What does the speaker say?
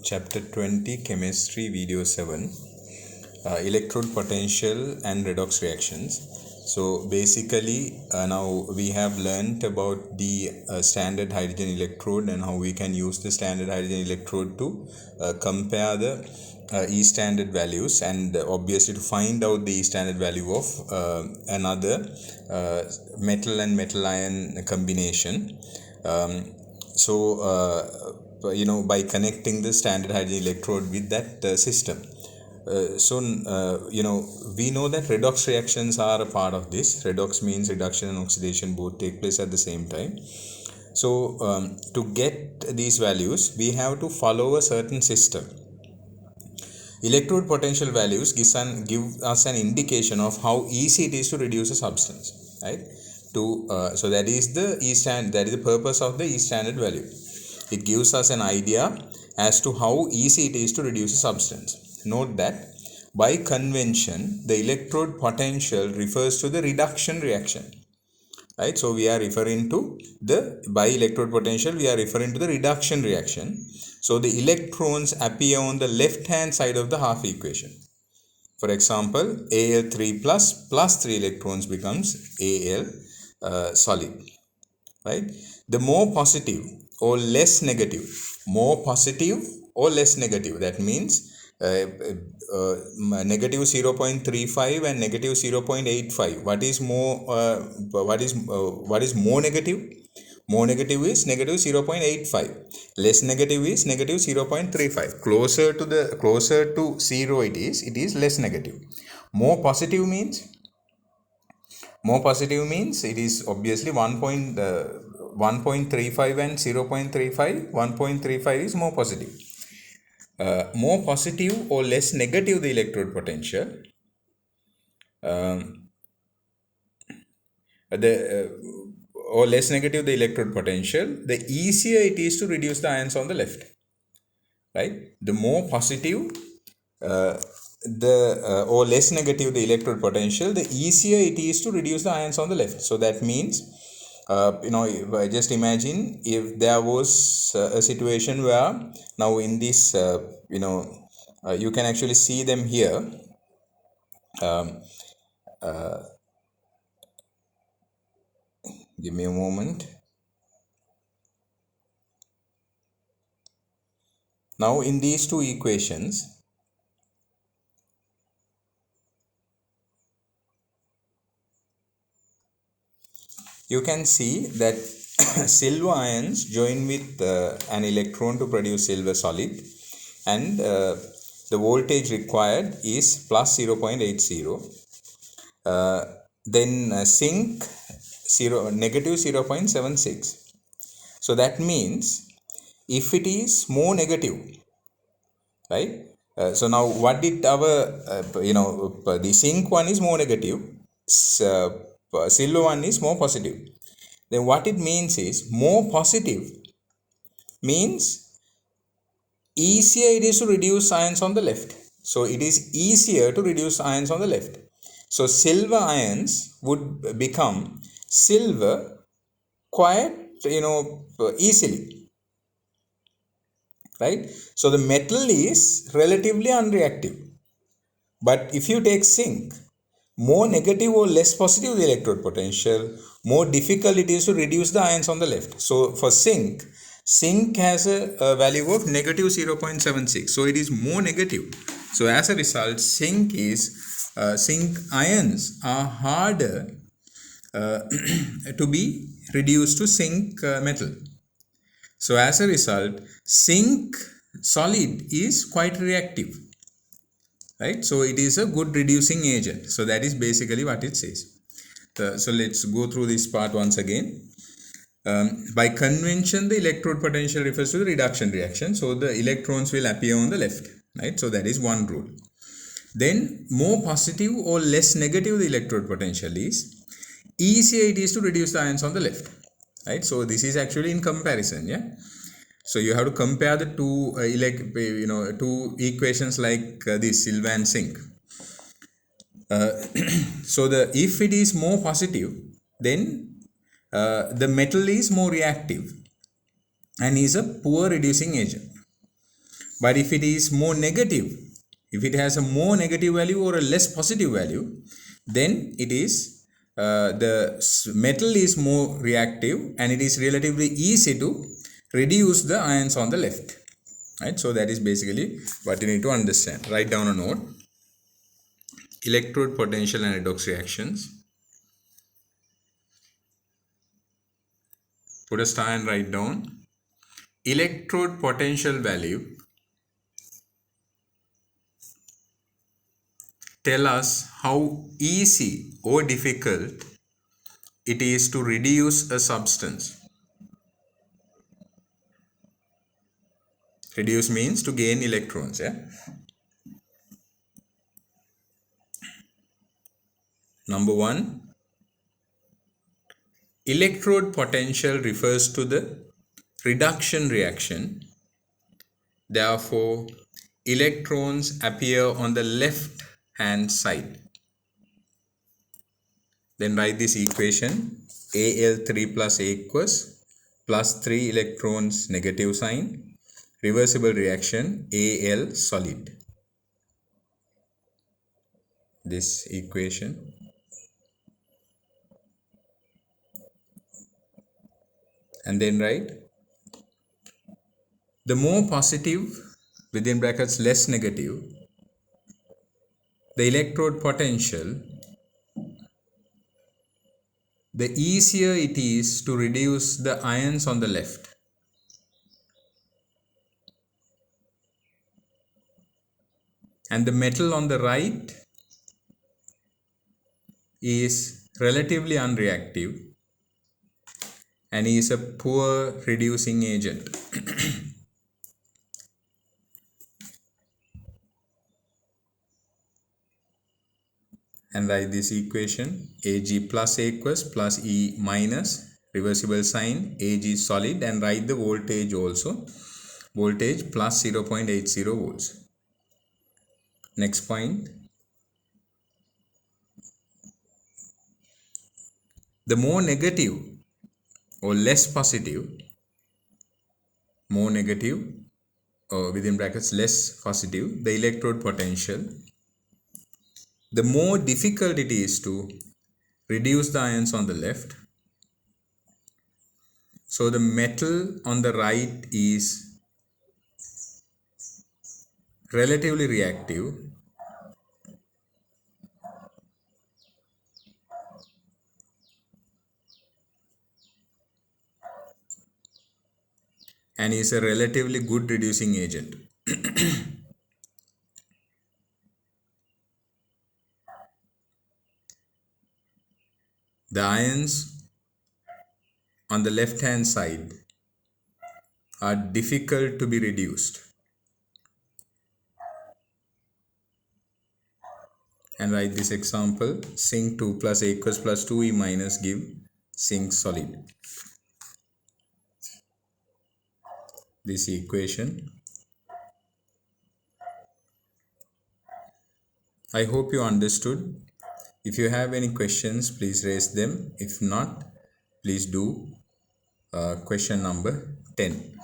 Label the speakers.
Speaker 1: chapter 20 chemistry video 7 electrode potential and redox reactions. So basically now we have learnt about the standard hydrogen electrode and how we can use the standard hydrogen electrode to compare the E standard values and obviously to find out the E standard value of another metal and metal ion combination. By connecting the standard hydrogen electrode with that system. We know that redox reactions are a part of this. Redox means reduction and oxidation both take place at the same time. So to get these values, we have to follow a certain system. Electrode potential values give us an indication of how easy it is to reduce a substance, right? So that is the purpose of the E standard value. It gives us an idea as to how easy it is to reduce a substance. Note that by convention, the electrode potential refers to the reduction reaction. Right, so we are referring to by electrode potential, we are referring to the reduction reaction. So the electrons appear on the left hand side of the half equation. For example, Al3 plus 3 electrons becomes Al solid. Right, the more positive or less negative, that means negative 0.35 and negative 0.85. What is more negative? More negative is negative 0.85. Less negative is negative 0.35. Closer to 0 it is less negative. More positive means it is obviously 1.35 and 0.35. 1.35 is more positive. More positive or less negative the electrode potential, or less negative the electrode potential, the easier it is to reduce the ions on the left. Right? The more positive or less negative the electrode potential, the easier it is to reduce the ions on the left. So that means, just imagine if there was a situation where now in this, you can actually see them here. Give me a moment. Now in these two equations, you can see that silver ions join with an electron to produce silver solid, and the voltage required is plus 0.80. Then zinc negative 0.76. So that means if it is more negative, right? So now what did the zinc one is more negative, silver one is more positive. Then what it means is more positive means easier it is to reduce ions on the left. So it is easier to reduce ions on the left. So silver ions would become silver quite easily. Right? So the metal is relatively unreactive. But if you take zinc, more negative or less positive the electrode potential, more difficult it is to reduce the ions on the left. So for zinc has a value of negative 0.76. So it is more negative. So as a result, zinc ions are harder to be reduced to zinc metal. So as a result, zinc solid is quite reactive. Right? So it is a good reducing agent. So that is basically what it says. So let's go through this part once again. By convention, the electrode potential refers to the reduction reaction. So the electrons will appear on the left. Right? So that is one rule. Then more positive or less negative the electrode potential is, easier it is to reduce the ions on the left. Right? So this is actually in comparison. Yeah. So you have to compare the two equations like this, silver and zinc. So if it is more positive, then the metal is more reactive and is a poor reducing agent. But if it is more negative, if it has a more negative value or a less positive value, then it is metal is more reactive, and it is relatively easy to reduce the ions on the left. Right? So that is basically what you need to understand. Write down a note. Electrode potential and redox reactions. Put a star and write down. Electrode potential value tell us how easy or difficult it is to reduce a substance. Reduce means to gain electrons. Yeah. Number 1, electrode potential refers to the reduction reaction. Therefore, electrons appear on the left hand side. Then write this equation. Al3 plus aqueous plus 3 electrons negative sign. Reversible reaction Al solid. This equation. And then write the more positive, within brackets less negative, the electrode potential, the easier it is to reduce the ions on the left. And the metal on the right is relatively unreactive and is a poor reducing agent. And write this equation. Ag plus aqueous plus E minus, reversible sign, Ag solid, and write the voltage also. Voltage plus 0.80 volts. Next point. The more negative or less positive, more negative or within brackets less positive, the electrode potential, the more difficult it is to reduce the ions on the left. So the metal on the right is relatively reactive and is a relatively good reducing agent. The ions on the left hand side are difficult to be reduced. And write this example. Zinc 2 plus aqueous plus 2E minus give zinc solid. This equation. I hope you understood. If you have any questions, please raise them. If not, please do question number 10.